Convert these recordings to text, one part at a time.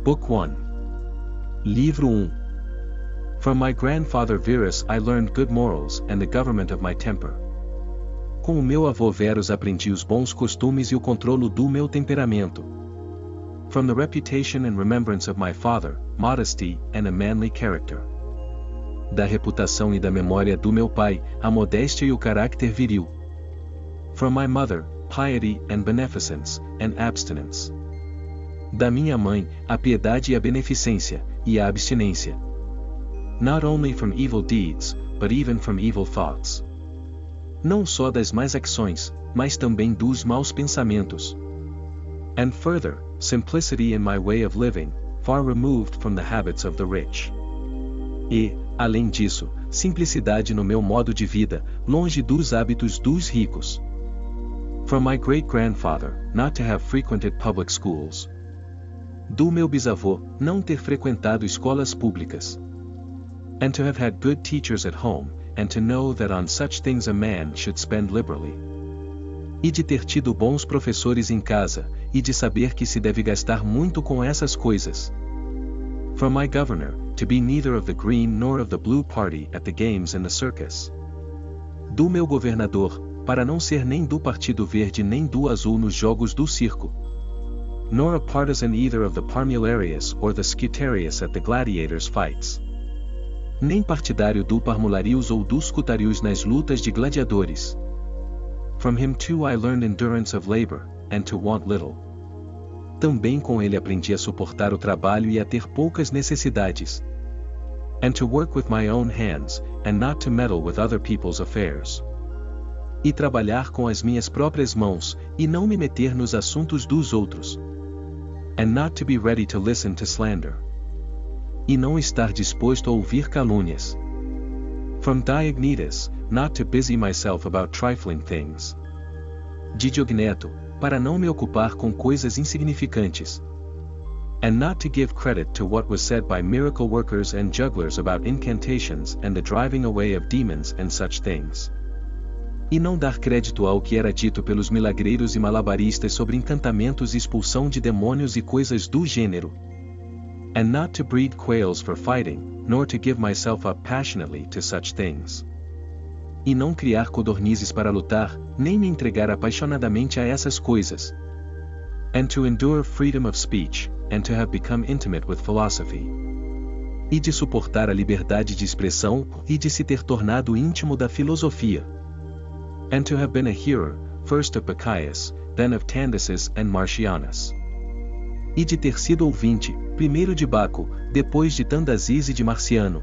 Book 1. Livro 1. From my grandfather Verus I learned good morals and the government of my temper. Com o meu avô Verus aprendi os bons costumes e o controlo do meu temperamento. From the reputation and remembrance of my father, modesty and a manly character. Da reputação e da memória do meu pai, a modéstia e o caráter viril. From my mother, piety and beneficence, and abstinence. Da minha mãe, a piedade e a beneficência, e a abstinência. Not only from evil deeds, but even from evil thoughts. Não só das más ações, mas também dos maus pensamentos. And further, simplicity in my way of living, far removed from the habits of the rich. E, além disso, simplicidade no meu modo de vida, longe dos hábitos dos ricos. From my great-grandfather, not to have frequented public schools. Do meu bisavô, não ter frequentado escolas públicas. And to have had good teachers at home, and to know that on such things a man should spend liberally. E de ter tido bons professores em casa, e de saber que se deve gastar muito com essas coisas. From my governor, to be neither of the green nor of the blue party at the games and the circus. Do meu governador, para não ser nem do partido verde nem do azul nos jogos do circo. Nor a partisan either of the Parmularius or the Scutarius at the gladiators' fights. Nem partidário do Parmularius ou dos Scutarius nas lutas de gladiadores. From him too I learned endurance of labor, and to want little. Também com ele aprendi a suportar o trabalho e a ter poucas necessidades. And to work with my own hands, and not to meddle with other people's affairs. E trabalhar com as minhas próprias mãos, e não me meter nos assuntos dos outros. And not to be ready to listen to slander. E não estar disposto a ouvir calúnias. From Diognetus, not to busy myself about trifling things. De Diogneto, para não me ocupar com coisas insignificantes. And not to give credit to what was said by miracle workers and jugglers about incantations and the driving away of demons and such things. E não dar crédito ao que era dito pelos milagreiros e malabaristas sobre encantamentos e expulsão de demônios e coisas do gênero. And not to breed quails for fighting, nor to give myself up passionately to such things. E não criar codornizes para lutar, nem me entregar apaixonadamente a essas coisas. And to endure freedom of speech, and to have become intimate with philosophy. E de suportar a liberdade de expressão, e de se ter tornado íntimo da filosofia. And to have been a hearer, first of Bacchius, then of Tandisus and Marcianus. E de ter sido ouvinte, primeiro de Baco, depois de Tandasis e de Marciano.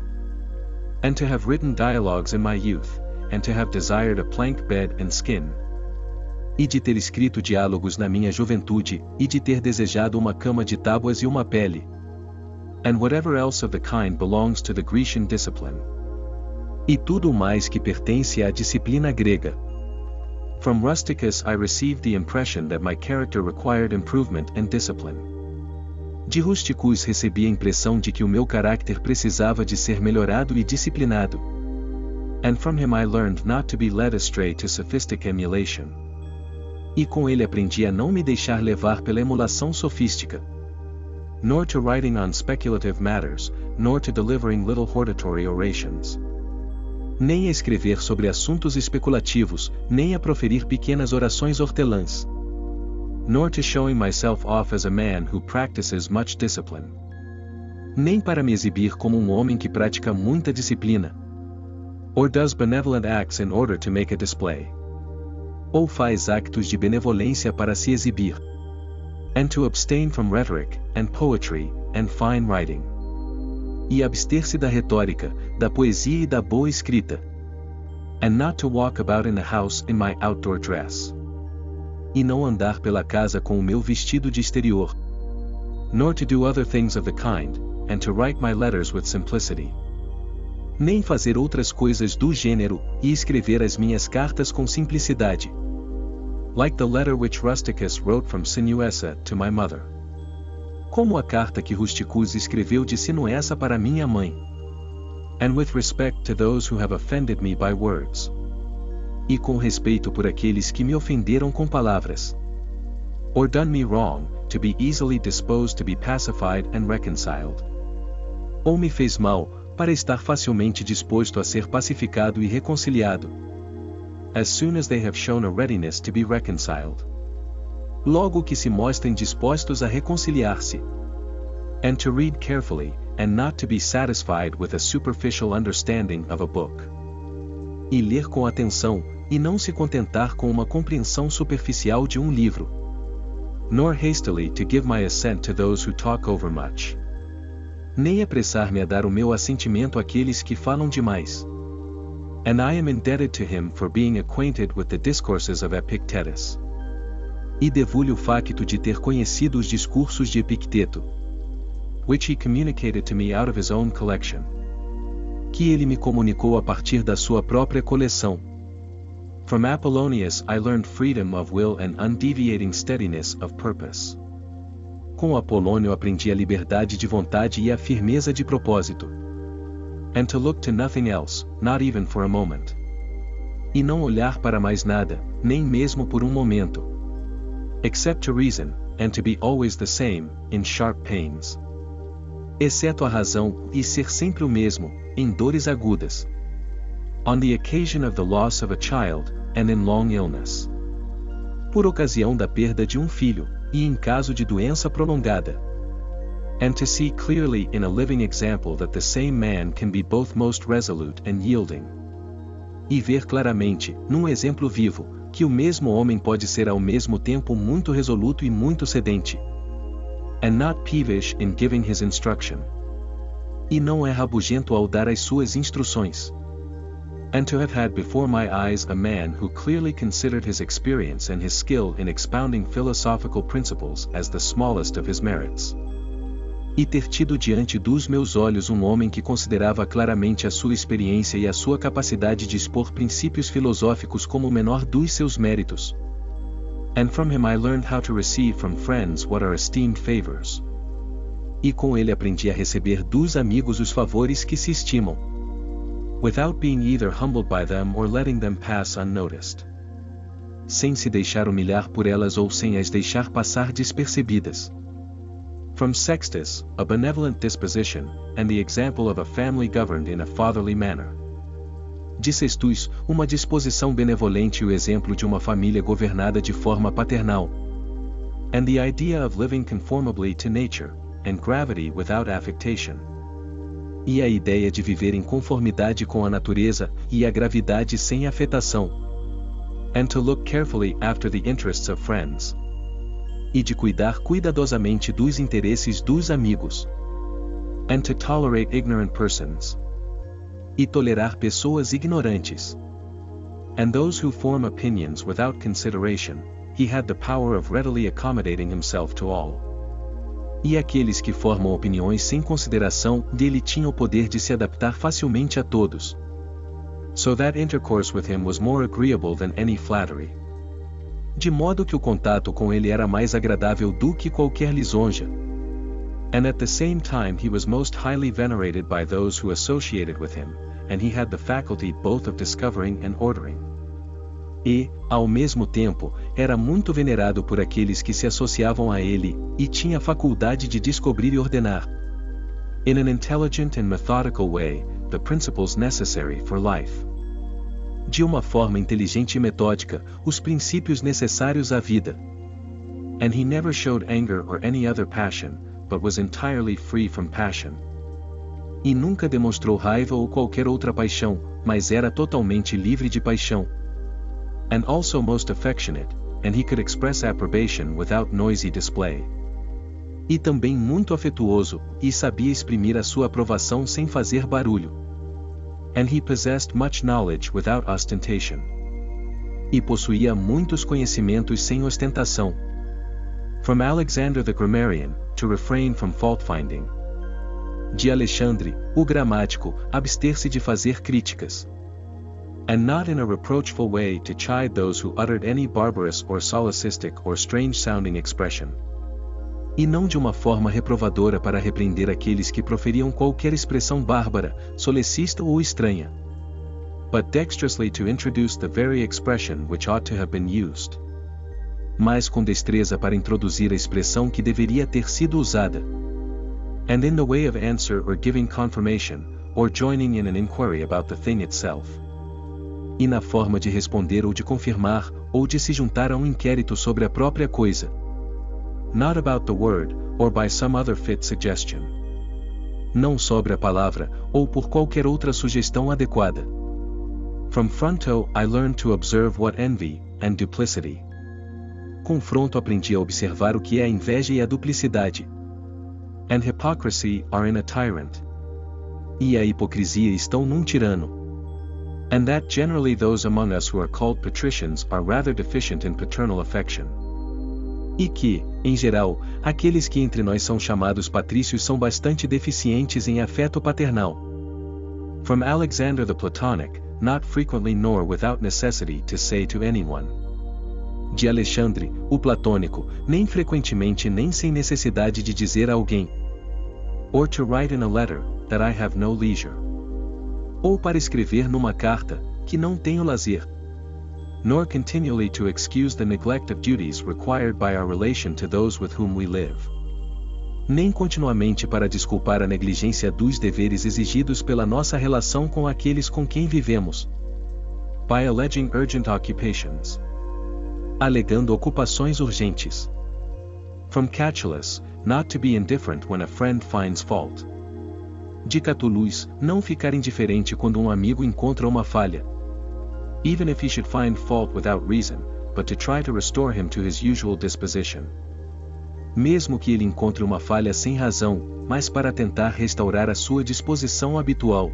And to have written dialogues in my youth, and to have desired a plank bed and skin. E de ter escrito diálogos na minha juventude, e de ter desejado uma cama de tábuas e uma pele. And whatever else of the kind belongs to the Grecian discipline. E tudo mais que pertence à disciplina grega. From Rusticus I received the impression that my character required improvement and discipline. De Rusticus recebi a impressão de que o meu caráter precisava de ser melhorado e disciplinado. And from him I learned not to be led astray to sophistic emulation. E com ele aprendi a não me deixar levar pela emulação sofística. Nor to writing on speculative matters, nor to delivering little hortatory orations. Nem a escrever sobre assuntos especulativos, nem a proferir pequenas orações hortelãs. Nor to showing myself off as a man who practices much discipline. Nem para me exibir como um homem que pratica muita disciplina. Or does benevolent acts in order to make a display. Ou faz actos de benevolência para se exibir. And to abstain from rhetoric, and poetry, and fine writing. E abster-se da retórica, da poesia e da boa escrita. And not to walk about in the house in my outdoor dress. E não andar pela casa com o meu vestido de exterior. Nor to do other things of the kind, and to write my letters with simplicity. Nem fazer outras coisas do gênero, e escrever as minhas cartas com simplicidade. Like the letter which Rusticus wrote from Sinuessa to my mother. Como a carta que Rusticus escreveu de Sinuessa para minha mãe. And with respect to those who have offended me by words. E com respeito por aqueles que me ofenderam com palavras. Or done me wrong, to be easily disposed to be pacified and reconciled. Ou me fez mal, para estar facilmente disposto a ser pacificado e reconciliado. As soon as they have shown a readiness to be reconciled. Logo que se mostrem dispostos a reconciliar-se. And to read carefully, and not to be satisfied with a superficial understanding of a book. E ler com atenção, e não se contentar com uma compreensão superficial de um livro. Nor hastily to give my assent to those who talk over much. Nem apressar-me a dar o meu assentimento àqueles que falam demais. And I am indebted to him for being acquainted with the discourses of Epictetus. E devo-lhe o facto de ter conhecido os discursos de Epicteto, which he communicated to me out of his own collection. Que ele me comunicou a partir da sua própria coleção. From Apollonius I learned freedom of will and undeviating steadiness of purpose. Com Apolônio aprendi a liberdade de vontade e a firmeza de propósito. And to look to nothing else, not even for a moment. E não olhar para mais nada, nem mesmo por um momento. Except to reason, and to be always the same, in sharp pains. Exceto a razão, e ser sempre o mesmo, em dores agudas. On the occasion of the loss of a child, and in long illness. Por ocasião da perda de um filho, e em caso de doença prolongada. And to see clearly in a living example that the same man can be both most resolute and yielding. E ver claramente, num exemplo vivo, que o mesmo homem pode ser ao mesmo tempo muito resoluto e muito cedente. And not peevish in giving his instruction. E não é rabugento ao dar as suas instruções. And to have had before my eyes a man who clearly considered his experience and his skill in expounding philosophical principles as the smallest of his merits. E ter tido diante dos meus olhos um homem que considerava claramente a sua experiência e a sua capacidade de expor princípios filosóficos como o menor dos seus méritos. And from him I learned how to receive from friends what are esteemed favors. E com ele aprendi a receber dos amigos os favores que se estimam. Without being either humbled by them or letting them pass unnoticed. Sem se deixar humilhar por elas ou sem as deixar passar despercebidas. From Sextus, a benevolent disposition, and the example of a family governed in a fatherly manner. De Sextus, uma disposição benevolente e o exemplo de uma família governada de forma paternal. And the idea of living conformably to nature, and gravity without affectation. E a ideia de viver em conformidade com a natureza, e a gravidade sem afetação. And to look carefully after the interests of friends. E de cuidar cuidadosamente dos interesses dos amigos. And to tolerate ignorant persons. E tolerar pessoas ignorantes. And those who form opinions without consideration, he had the power of readily accommodating himself to all. E aqueles que formam opiniões sem consideração, dele tinham o poder de se adaptar facilmente a todos. So that intercourse with him was more agreeable than any flattery. De modo que o contato com ele era mais agradável do que qualquer lisonja. And at the same time he was most highly venerated by those who associated with him, and he had the faculty both of discovering and ordering. E, ao mesmo tempo, era muito venerado por aqueles que se associavam a ele, e tinha a faculdade de descobrir e ordenar. In an intelligent and methodical way, the principles necessary for life. De uma forma inteligente e metódica, os princípios necessários à vida. And he never showed anger or any other passion, but was entirely free from passion. E nunca demonstrou raiva ou qualquer outra paixão, mas era totalmente livre de paixão. And also most affectionate, and he could express approbation without noisy display. E também muito afetuoso, e sabia exprimir a sua aprovação sem fazer barulho. And he possessed much knowledge without ostentation. E possuía muitos conhecimentos sem ostentação. From Alexander the Grammarian, to refrain from fault-finding. De Alexandre, o gramático, abster-se de fazer críticas. And not in a reproachful way to chide those who uttered any barbarous or solecistic or strange-sounding expression. E não de uma forma reprovadora para repreender aqueles que proferiam qualquer expressão bárbara, solecista ou estranha. But dexterously to introduce the very expression which ought to have been used. mas com destreza para introduzir a expressão que deveria ter sido usada. And in the way of answer or giving confirmation, or joining in an inquiry about the thing itself. E na forma de responder ou de confirmar, ou de se juntar a um inquérito sobre a própria coisa. Not about the word, or by some other fit suggestion. Não sobre a palavra, ou por qualquer outra sugestão adequada. From Fronto I learned to observe what envy, and duplicity. Confronto aprendi a observar o que é a inveja e a duplicidade. And hypocrisy are in a tyrant. E a hipocrisia estão num tirano. And that generally those among us who are called patricians are rather deficient in paternal affection. E que, em geral, aqueles que entre nós são chamados patrícios são bastante deficientes em afeto paternal. From Alexander the Platonic, not frequently nor without necessity to say to anyone. De Alexandre, o platônico, nem frequentemente nem sem necessidade de dizer a alguém. Or to write in a letter, that I have no leisure. Ou para escrever numa carta, que não tenho lazer. Nor continually to excuse the neglect of duties required by our relation to those with whom we live. Nem continuamente para desculpar a negligência dos deveres exigidos pela nossa relação com aqueles com quem vivemos. By alleging urgent occupations. Alegando ocupações urgentes. From Catullus, not to be indifferent when a friend finds fault. De Catullus, não ficar indiferente quando um amigo encontra uma falha. Even if he should find fault without reason, but to try to restore him to his usual disposition. Mesmo que ele encontre uma falha sem razão, mas para tentar restaurar a sua disposição habitual.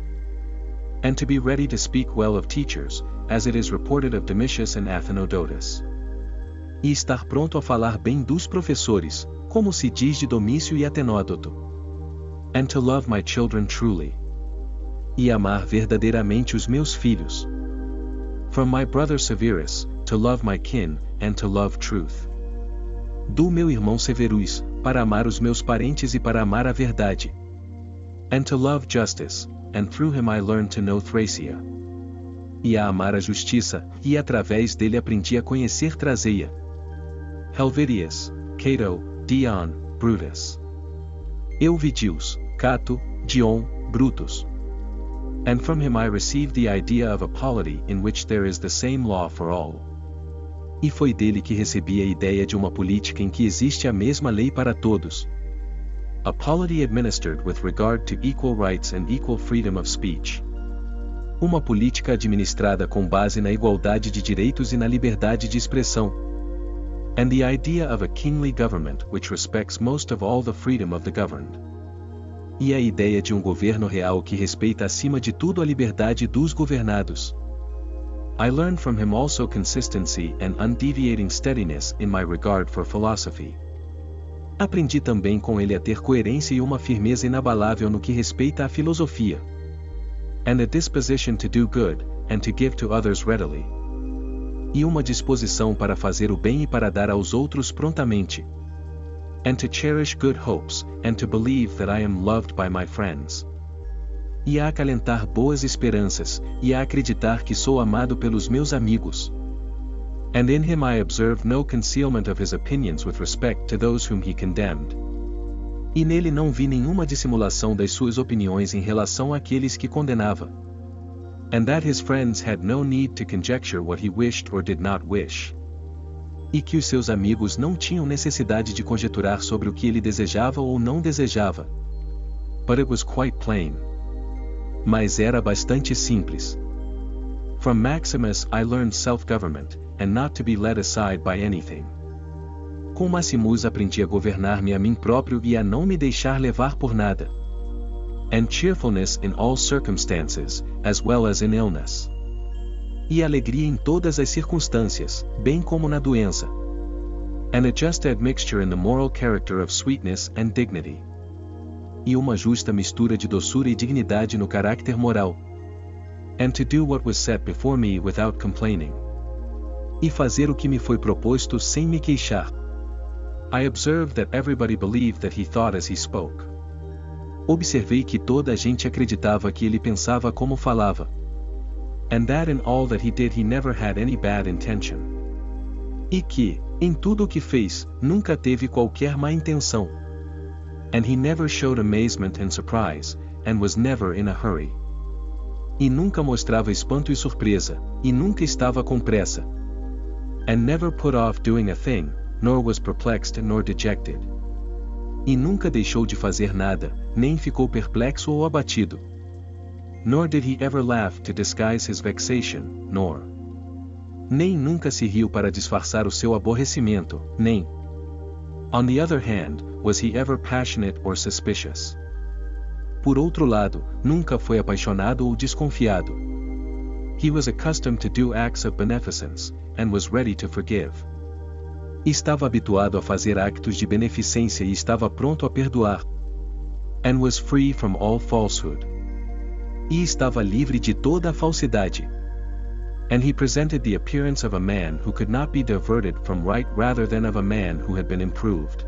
And to be ready to speak well of teachers, as it is reported of Domitius and Athenodotus. E estar pronto a falar bem dos professores, como se diz de Domício e Atenódoto. And to love my children truly. E amar verdadeiramente os meus filhos. From my brother Severus, to love my kin, and to love truth. Do meu irmão Severus, para amar os meus parentes e para amar a verdade. And to love justice, and through him I learned to know Thracia. E a amar a justiça, e através dele aprendi a conhecer Trazeia. Helvidius, Cato, Dion, Brutus. Euvidius, Cato, Dion, Brutus. And from him I received the idea of a polity in which there is the same law for all. E foi dele que recebi a ideia de uma política em que existe a mesma lei para todos. A polity administered with regard to equal rights and equal freedom of speech. Uma política administrada com base na igualdade de direitos e na liberdade de expressão. And the idea of a kingly government which respects most of all the freedom of the governed. E a ideia de um governo real que respeita acima de tudo a liberdade dos governados. I learned from him also consistency and undeviating steadiness in my regard for philosophy. Aprendi também com ele a ter coerência e uma firmeza inabalável no que respeita à filosofia. And a disposition to do good, and to give to others readily. E uma disposição para fazer o bem e para dar aos outros prontamente. And to cherish good hopes, and to believe that I am loved by my friends. E a acalentar boas esperanças, e a acreditar que sou amado pelos meus amigos. And in him I observed no concealment of his opinions with respect to those whom he condemned. E nele não vi nenhuma dissimulação das suas opiniões em relação àqueles que condenava. And that his friends had no need to conjecture what he wished or did not wish. E que os seus amigos não tinham necessidade de conjeturar sobre o que ele desejava ou não desejava. But it was quite plain. Mas era bastante simples. From Maximus I learned self-government, and not to be led aside by anything. Com Maximus aprendi a governar-me a mim próprio e a não me deixar levar por nada. And cheerfulness in all circumstances, as well as in illness. E alegria em todas as circunstâncias, bem como na doença. And a just admixture in the moral character of sweetness and dignity. E uma justa mistura de doçura e dignidade no caráter moral. And to do what was set before me without complaining. E fazer o que me foi proposto sem me queixar. I observed that everybody believed that he thought as he spoke. Observei que toda a gente acreditava que ele pensava como falava. And that in all that he did he never had any bad intention. E que, Em tudo o que fez, nunca teve qualquer má intenção. And he never showed amazement and surprise, and was never in a hurry. E nunca mostrava espanto e surpresa, e nunca estava com pressa. And never put off doing a thing, nor was perplexed nor dejected. E nunca deixou de fazer nada, nem ficou perplexo ou abatido. Nor did he ever laugh to disguise his vexation, nem nunca se riu para disfarçar o seu aborrecimento, nem. On the other hand, was he ever passionate or suspicious. Por outro lado, nunca foi apaixonado ou desconfiado. He was accustomed to do acts of beneficence, and was ready to forgive. Estava habituado a fazer actos de beneficência e estava pronto a perdoar. And was free from all falsehood. E estava livre de toda a falsidade. And he presented the appearance of a man who could not be diverted from right rather than of a man who had been improved.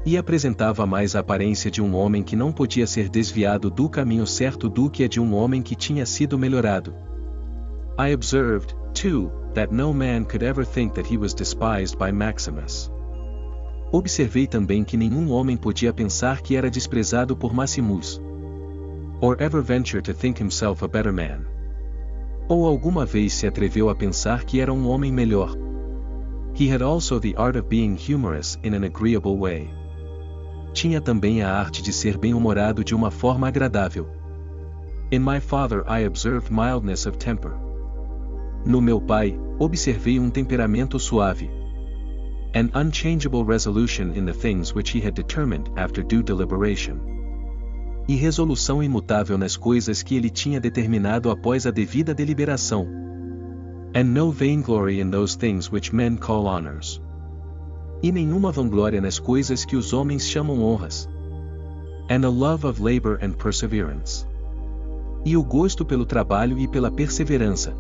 E apresentava mais a aparência de um homem que não podia ser desviado do caminho certo do que a de um homem que tinha sido melhorado. I observed, too, that no man could ever think that he was despised by Maximus. Observei também que nenhum homem podia pensar que era desprezado por Maximus. Or ever venture to think himself a better man. Ou alguma vez se atreveu a pensar que era um homem melhor. He had also the art of being humorous in an agreeable way. Tinha também a arte de ser bem-humorado de uma forma agradável. In my father I observed mildness of temper. No meu pai, observei um temperamento suave. An unchangeable resolution in the things which he had determined after due deliberation. E resolução imutável nas coisas que ele tinha determinado após a devida deliberação. And no vainglory in those things which men call honors. E nenhuma vanglória nas coisas que os homens chamam honras. And a love of labor and perseverance. E o gosto pelo trabalho e pela perseverança.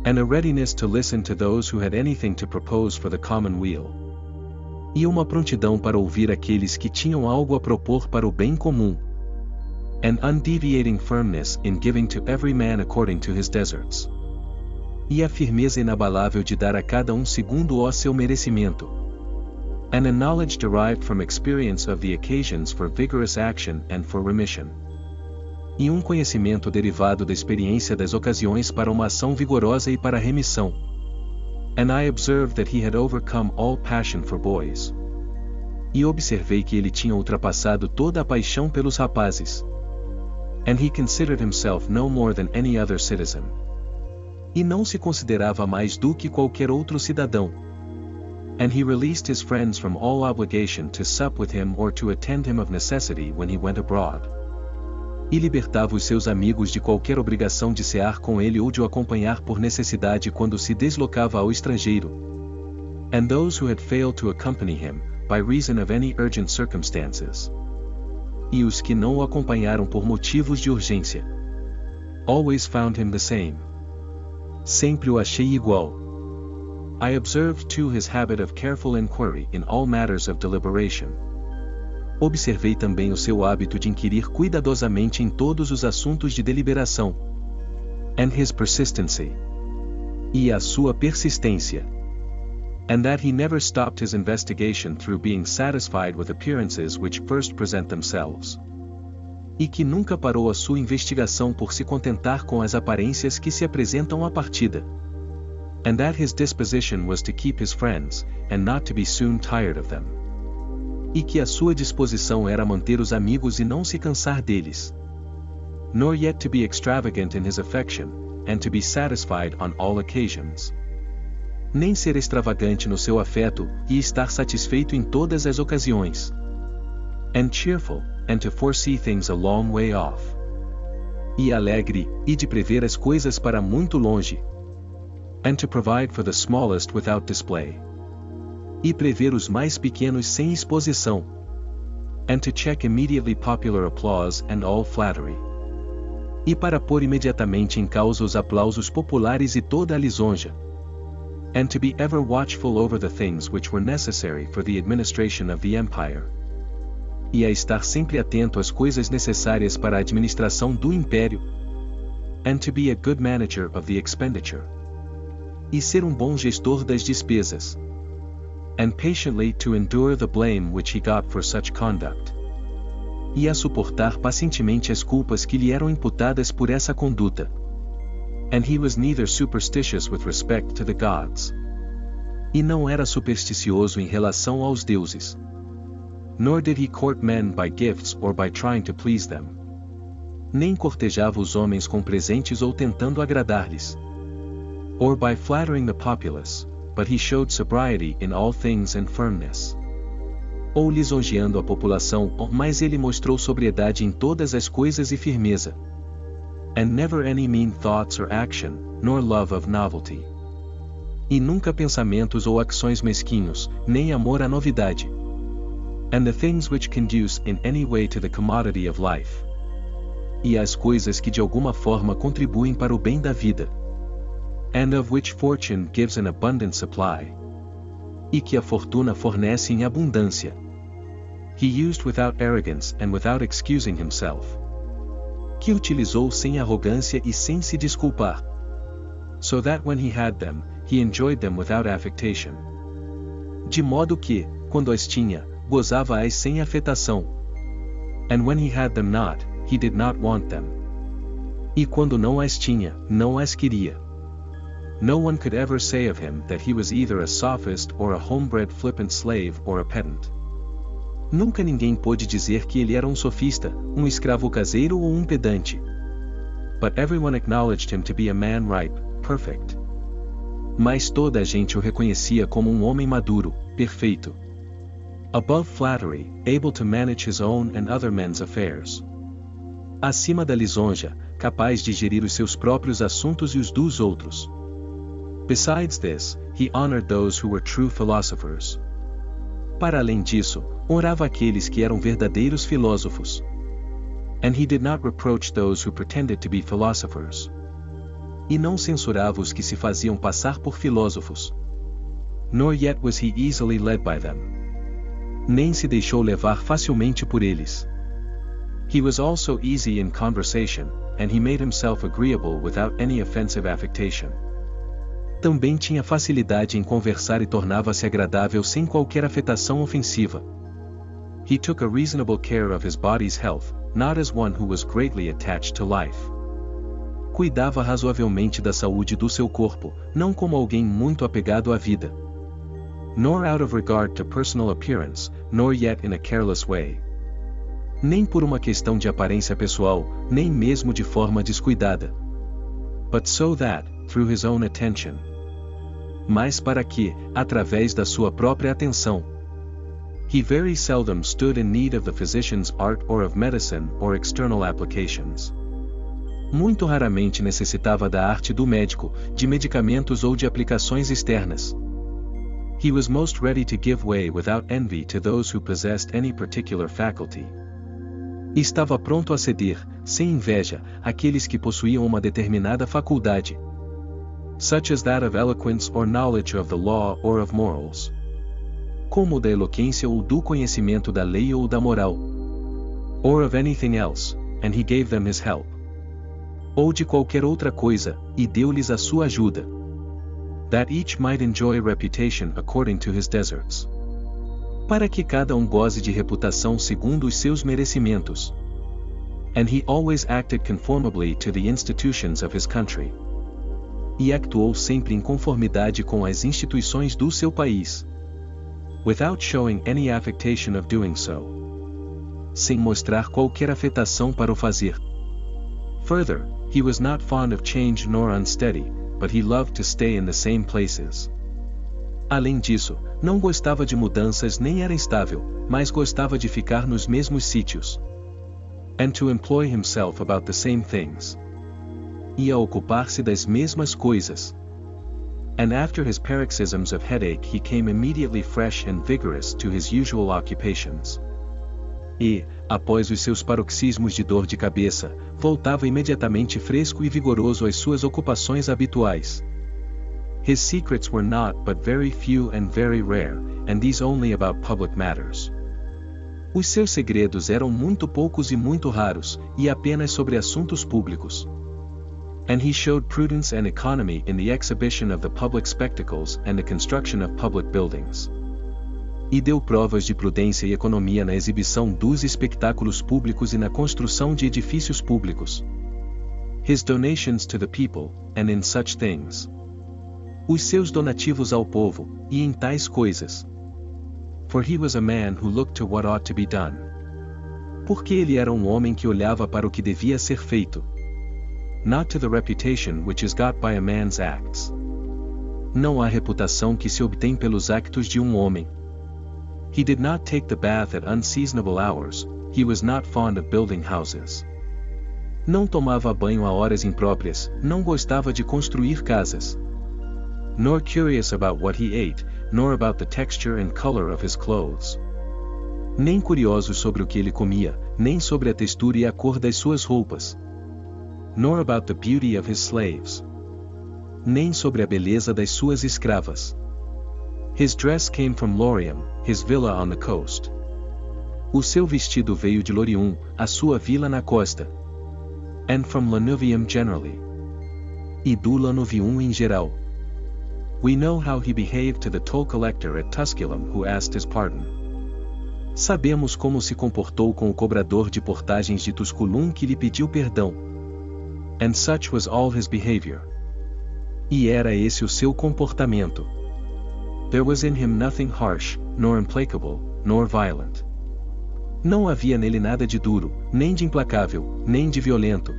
And a readiness to listen to those who had anything to propose for the common weal. E uma prontidão para ouvir aqueles que tinham algo a propor para o bem comum. An undeviating firmness in giving to every man according to his deserts. E a firmeza inabalável de dar a cada um segundo o seu merecimento. And a knowledge derived from experience of the occasions for vigorous action and for remission. E um conhecimento derivado da experiência das ocasiões para uma ação vigorosa e para a remissão. And I observed that he had overcome all passion for boys. E observei que ele tinha ultrapassado toda a paixão pelos rapazes. And he considered himself no more than any other citizen. E não se considerava mais do que qualquer outro cidadão. And he released his friends from all obligation to sup with him or to attend him of necessity when he went abroad. E libertava os seus amigos de qualquer obrigação de cear com ele ou de o acompanhar por necessidade quando se deslocava ao estrangeiro. And those who had failed to accompany him, by reason of any urgent circumstances. E os que não o acompanharam por motivos de urgência. Always found him the same. Sempre o achei igual. I observed too his habit of careful inquiry in all matters of deliberation. Observei também o seu hábito de inquirir cuidadosamente em todos os assuntos de deliberação. And his persistency. E a sua persistência. And that he never stopped his investigation through being satisfied with appearances which first present themselves. E que nunca parou a sua investigação por se contentar com as aparências que se apresentam à partida. And that his disposition was to keep his friends, and not to be soon tired of them. E que a sua disposição era manter os amigos e não se cansar deles. Nor yet to be extravagant in his affection, and to be satisfied on all occasions. Nem ser extravagante no seu afeto, e estar satisfeito em todas as ocasiões. And cheerful, and to foresee things a long way off. E alegre, e de prever as coisas para muito longe. And to provide for the smallest without display. E prever os mais pequenos sem exposição. And to check immediately popular applause and all flattery. E para pôr imediatamente em causa os aplausos populares e toda a lisonja. And to be ever watchful over the things which were necessary for the administration of the empire. E a estar sempre atento às coisas necessárias para a administração do império. And to be a good manager of the expenditure. E ser um bom gestor das despesas. and patiently to endure the blame which he got for such conduct. E a suportar pacientemente as culpas que lhe eram imputadas por essa conduta. And he was neither superstitious with respect to the gods. E não era supersticioso em relação aos deuses. Nor did he court men by gifts or by trying to please them. Nem cortejava os homens com presentes ou tentando agradar-lhes. Or by flattering the populace, but he showed sobriety in all things and firmness. Ou lisonjeando a população, mas ele mostrou sobriedade em todas as coisas e firmeza. And never any mean thoughts or action, nor love of novelty. E nunca pensamentos ou ações mesquinhos, nem amor à novidade. And the things which conduce in any way to the commodity of life. E as coisas que de alguma forma contribuem para o bem da vida. And of which fortune gives an abundant supply. E que a fortuna fornece em abundância. He used without arrogance and without excusing himself. Que utilizou sem arrogância e sem se desculpar. So that when he had them, he enjoyed them without affectation. De modo que, quando as tinha, gozava-as sem afetação. And when he had them not, he did not want them. E quando não as tinha, não as queria. No one could ever say of him that he was either a sophist or a homebred flippant slave or a pedant. Nunca ninguém pôde dizer que ele era um sofista, um escravo caseiro ou um pedante. But everyone acknowledged him to be a man ripe, perfect. Mas toda a gente o reconhecia como um homem maduro, perfeito. Above flattery, able to manage his own and other men's affairs. Acima da lisonja, capaz de gerir os seus próprios assuntos e os dos outros. Besides this, he honored those who were true philosophers. Para além disso, honrava aqueles que eram verdadeiros filósofos. And he did not reproach those who pretended to be philosophers. E não censurava os que se faziam passar por filósofos. Nor yet was he easily led by them. Nem se deixou levar facilmente por eles. He was also easy in conversation, and he made himself agreeable without any offensive affectation. Também tinha facilidade em conversar e tornava-se agradável sem qualquer afetação ofensiva. He took a reasonable care of his body's health, not as one who was greatly attached to life. Cuidava razoavelmente da saúde do seu corpo, não como alguém muito apegado à vida. Nor out of regard to personal appearance, nor yet in a careless way. Nem por uma questão de aparência pessoal, nem mesmo de forma descuidada. But so that, through his own attention. Mas para que, através da sua própria atenção. He very seldom stood in need of the physician's art or of medicine or external applications. Muito raramente necessitava da arte do médico, de medicamentos ou de aplicações externas. He was most ready to give way without envy to those who possessed any particular faculty. Estava pronto a ceder, sem inveja, àqueles que possuíam uma determinada faculdade. Such as that of eloquence or knowledge of the law or of morals. Como da eloquência ou do conhecimento da lei ou da moral. Or of anything else, and he gave them his help. Ou de qualquer outra coisa, e deu-lhes a sua ajuda. That each might enjoy reputation according to his deserts. Para que cada um goze de reputação segundo os seus merecimentos. And he always acted conformably to the institutions of his country. E actuou sempre em conformidade com as instituições do seu país. Without showing any affectation of doing so. Sem mostrar qualquer afetação para o fazer. Further, he was not fond of change nor unsteady, but he loved to stay in the same places. Além disso, não gostava de mudanças nem era instável, mas gostava de ficar nos mesmos sítios. And to employ himself about the same things. E a ocupar-se das mesmas coisas. And after his paroxysms of headache he came immediately fresh and vigorous to his usual occupations. E, após os seus paroxismos de dor de cabeça, voltava imediatamente fresco e vigoroso às suas ocupações habituais. His secrets were not but very few and very rare, and these only about public matters. Os seus segredos eram muito poucos e muito raros, e apenas sobre assuntos públicos. And he showed prudence and economy in the exhibition of the public spectacles and the construction of public buildings. E deu provas de prudência e economia na exibição dos espetáculos públicos e na construção de edifícios públicos. His donations to the people, and in such things. Os seus donativos ao povo, e em tais coisas. For he was a man who looked to what ought to be done. Porque ele era um homem que olhava para o que devia ser feito. Not to the reputation which is got by a man's acts. Não há reputação que se obtém pelos actos de um homem. He did not take the bath at unseasonable hours, he was not fond of building houses. Não tomava banho a horas impróprias, não gostava de construir casas. Nor curious about what he ate, nor about the texture and color of his clothes. Nem curioso sobre o que ele comia, nem sobre a textura e a cor das suas roupas. Nor about the beauty of his slaves. Nem sobre a beleza das suas escravas. His dress came from Lorium, his villa on the coast. O seu vestido veio de Lorium, a sua vila na costa. And from Lanuvium generally. E do Lanuvium em geral. We know how he behaved to the toll collector at Tusculum who asked his pardon. Sabemos como se comportou com o cobrador de portagens de Tusculum que lhe pediu perdão. And such was all his behavior. E era esse o seu comportamento. There was in him nothing harsh, nor implacable, nor violent. Não havia nele nada de duro, nem de implacável, nem de violento.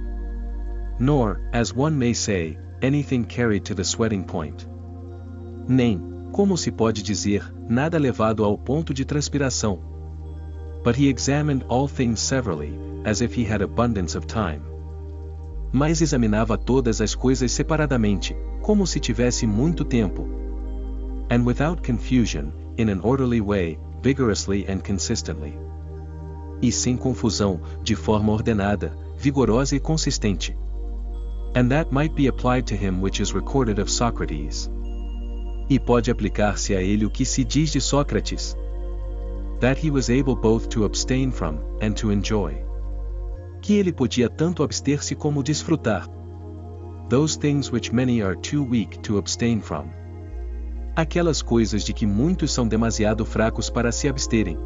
Nor, as one may say, anything carried to the sweating point. Nem, como se pode dizer, nada levado ao ponto de transpiração. But he examined all things severally, as if he had abundance of time. Mas examinava todas as coisas separadamente, como se tivesse muito tempo. And without confusion, in an orderly way, vigorously and consistently. E sem confusão, de forma ordenada, vigorosa e consistente. And that might be applied to him which is recorded of Socrates. E pode aplicar-se a ele o que se diz de Sócrates. That he was able both to abstain from, and to enjoy. Que ele podia tanto abster-se como desfrutar. Those things which many are too weak to abstain from. Aquelas coisas de que muitos são demasiado fracos para se absterem.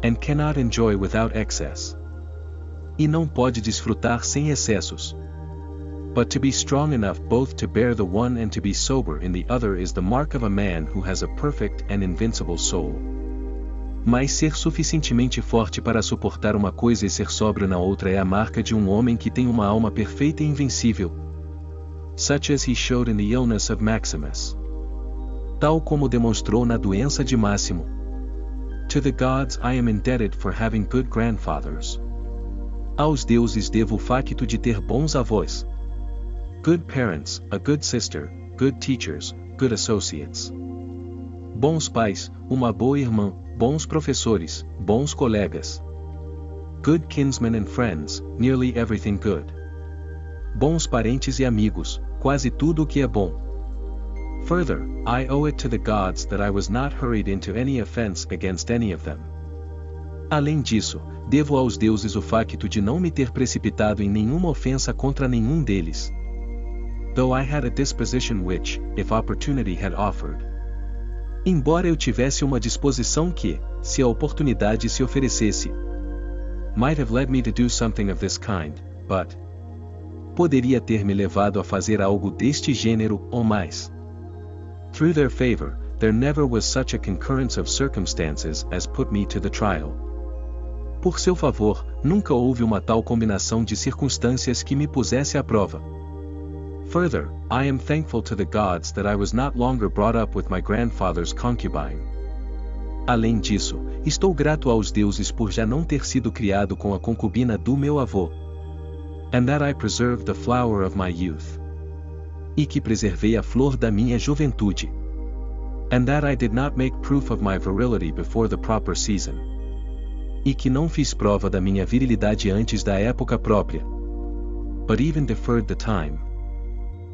And cannot enjoy without excess. E não pode desfrutar sem excessos. But to be strong enough both to bear the one and to be sober in the other is the mark of a man who has a perfect and invincible soul. Mas ser suficientemente forte para suportar uma coisa e ser sóbrio na outra é a marca de um homem que tem uma alma perfeita e invencível. Such as he showed in the illness of Maximus. Tal como demonstrou na doença de Máximo. To the gods I am indebted for having good grandfathers. Aos deuses devo o facto de ter bons avós. Good parents, a good sister, good teachers, good associates. Bons pais, uma boa irmã, bons professores, bons colegas. Good kinsmen and friends, nearly everything good. Bons parentes e amigos, quase tudo o que é bom. Further, I owe it to the gods that I was not hurried into any offense against any of them. Além disso, devo aos deuses o facto de não me ter precipitado em nenhuma ofensa contra nenhum deles. Though I had a disposition which, if opportunity had offered. Embora eu tivesse uma disposição que, se a oportunidade se oferecesse, might have led me to do something of this kind, but poderia ter me levado a fazer algo deste gênero, ou mais. Through their favor, there never was such a concurrence of circumstances as put me to the trial. Por seu favor, nunca houve uma tal combinação de circunstâncias que me pusesse à prova. Further, I am thankful to the gods that I was not longer brought up with my grandfather's concubine. Além disso, estou grato aos deuses por já não ter sido criado com a concubina do meu avô. And that I preserved the flower of my youth. E que preservei a flor da minha juventude. And that I did not make proof of my virility before the proper season. E que não fiz prova da minha virilidade antes da época própria. But even deferred the time.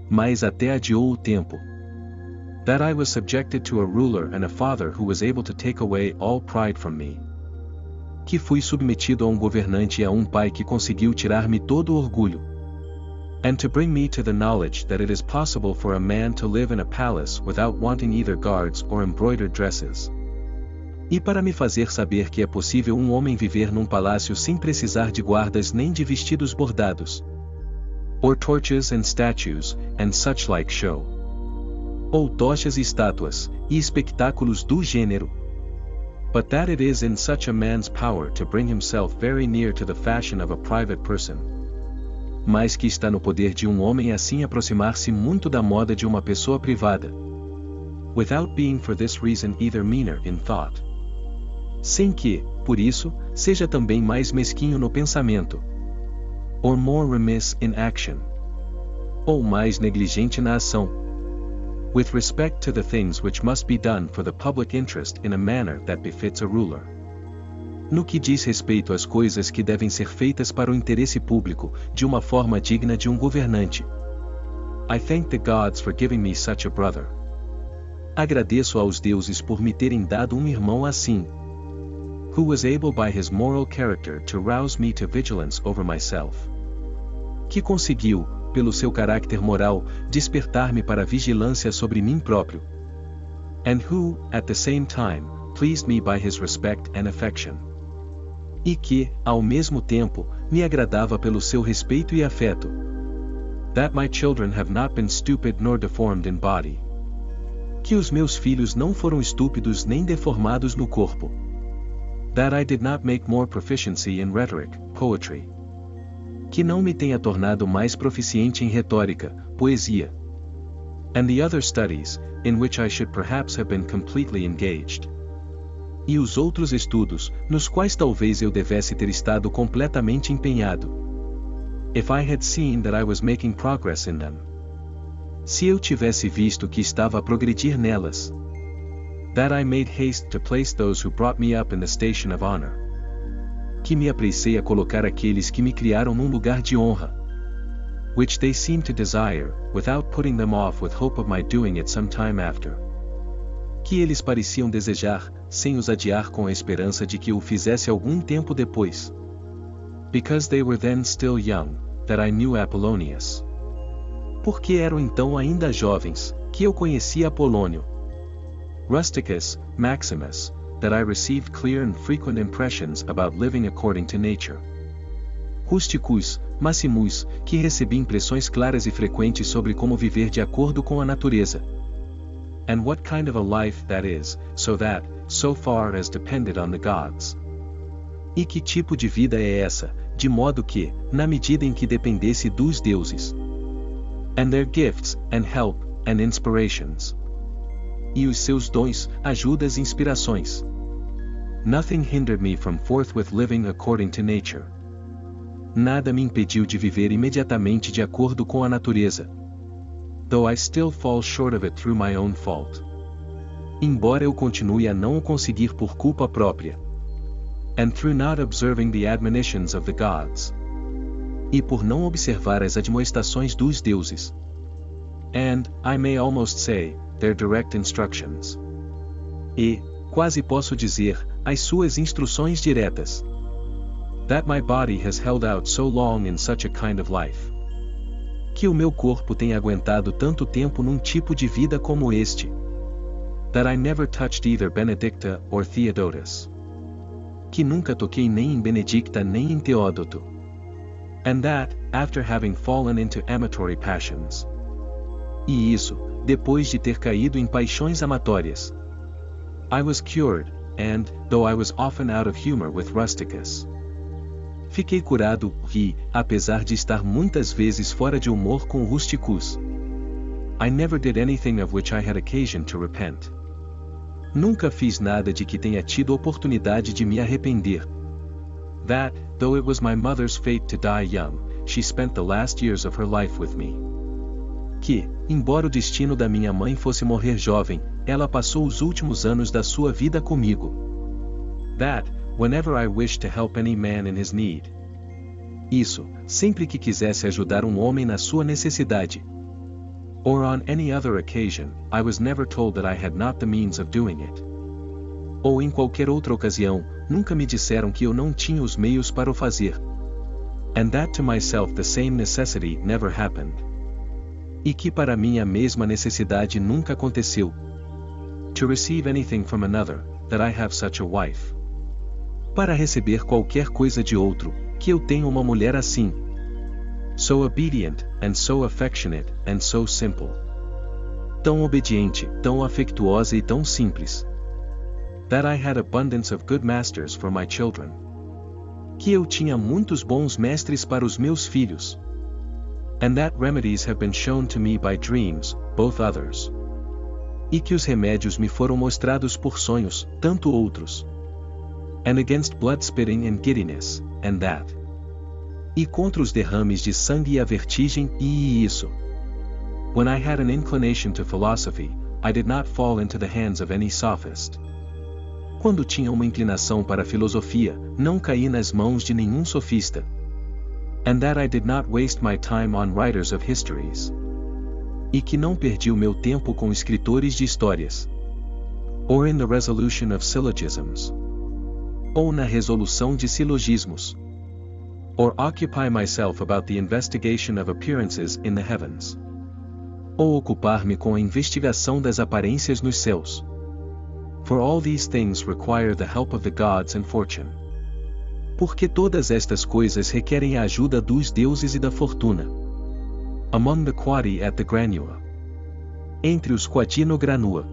Mas até adiou o tempo. That I was subjected to a ruler and a father who was able to take away all pride from me. Que fui submetido a governante e a pai que conseguiu tirar-me todo o orgulho. And to bring me to the knowledge that it is possible for a man to live in a palace without wanting either guards or embroidered dresses. E para me fazer saber que é possível um homem viver num palácio sem precisar de guardas nem de vestidos bordados. Or torches and statues, and such like show. Ou tochas e estátuas, e espectáculos do gênero. But that it is in such a man's power to bring himself very near to the fashion of a private person. Mas que está no poder de um homem assim aproximar-se muito da moda de uma pessoa privada. Without being for this reason either meaner in thought. Sem que, por isso, seja também mais mesquinho no pensamento. Or more remiss in action. Ou mais negligente na ação. With respect to the things which must be done for the public interest in a manner that befits a ruler. No que diz respeito às coisas que devem ser feitas para o interesse público, de uma forma digna de um governante. I thank the gods for giving me such a brother. Agradeço aos deuses por me terem dado um irmão assim. Who was able by his moral character to rouse me to vigilance over myself. Que conseguiu, pelo seu caráter moral, despertar-me para a vigilância sobre mim próprio. And who, at the same time, pleased me by his respect and affection. E que, ao mesmo tempo, me agradava pelo seu respeito e afeto. That my children have not been stupid nor deformed in body. Que os meus filhos não foram estúpidos nem deformados no corpo. That I did not make more proficiency in rhetoric, poetry. Que não me tenha tornado mais proficiente em retórica, poesia. And the other studies, in which I should perhaps have been completely engaged. E os outros estudos, nos quais talvez eu devesse ter estado completamente empenhado. If I had seen that I was making progress in them. Se eu tivesse visto que estava a progredir nelas. That I made haste to place those who brought me up in the station of honor. Que me apressei a colocar aqueles que me criaram num lugar de honra. Which they seem to desire, without putting them off with hope of my doing it some time after. Que eles pareciam desejar, sem os adiar com a esperança de que o fizesse algum tempo depois. Because they were then still young, that I knew Apollonius. Porque eram então ainda jovens, que eu conhecia Apolônio. Rusticus, Maximus, that I received clear and frequent impressions about living according to nature. Rusticus, Maximus, que recebi impressões claras e frequentes sobre como viver de acordo com a natureza. And what kind of a life that is, so that, so far as depended on the gods. E que tipo de vida é essa, de modo que, na medida em que dependesse dos deuses. And their gifts, and help, and inspirations. E os seus dons, ajudas e inspirações. Nothing hindered me from forthwith living according to nature. Nada me impediu de viver imediatamente de acordo com a natureza. Though I still fall short of it through my own fault. Embora eu continue a não o conseguir por culpa própria. And through not observing the admonitions of the gods. E por não observar as admoestações dos deuses. And, I may almost say, their direct instructions. E, quase posso dizer, as suas instruções diretas. That my body has held out so long in such a kind of life. Que o meu corpo tem aguentado tanto tempo num tipo de vida como este. That I never touched either Benedicta or Theodotus. Que nunca toquei nem em Benedicta nem em Teódoto. And that, after having fallen into amatory passions. E isso, depois de ter caído em paixões amatórias. I was cured, and, though I was often out of humor with Rusticus. Fiquei curado, e, apesar de estar muitas vezes fora de humor com Rusticus. I never did anything of which I had occasion to repent. Nunca fiz nada de que tenha tido oportunidade de me arrepender. That, though it was my mother's fate to die young, she spent the last years of her life with me. Que, embora o destino da minha mãe fosse morrer jovem, ela passou os últimos anos da sua vida comigo. That, whenever I wished to help any man in his need. Isso, sempre que quisesse ajudar um homem na sua necessidade. Or on any other occasion, I was never told that I had not the means of doing it. Ou em qualquer outra ocasião, nunca me disseram que eu não tinha os meios para o fazer. And that to myself the same necessity never happened. E que para mim a mesma necessidade nunca aconteceu. To receive anything from another, that I have such a wife. Para receber qualquer coisa de outro, que eu tenho uma mulher assim. So obedient, and so affectionate, and so simple. Tão obediente, tão afetuosa e tão simples. That I had abundance of good masters for my children. Que eu tinha muitos bons mestres para os meus filhos. And that remedies have been shown to me by dreams, both others. E que os remédios me foram mostrados por sonhos, tanto outros. And against blood spitting and giddiness, and that. E contra os derrames de sangue e a vertigem, e isso. When I had an inclination to philosophy, I did not fall into the hands of any sophist. Quando tinha uma inclinação para a filosofia, não caí nas mãos de nenhum sofista. And that I did not waste my time on writers of histories. E que não perdi o meu tempo com escritores de histórias. Or in the resolution of syllogisms. Ou na resolução de silogismos. Or occupy myself about the investigation of appearances in the heavens. Ou ocupar-me com a investigação das aparências nos céus. For all these things require the help of the gods and fortune. Porque todas estas coisas requerem a ajuda dos deuses e da fortuna. Among the quadi at the granua. Entre os quadi no granua.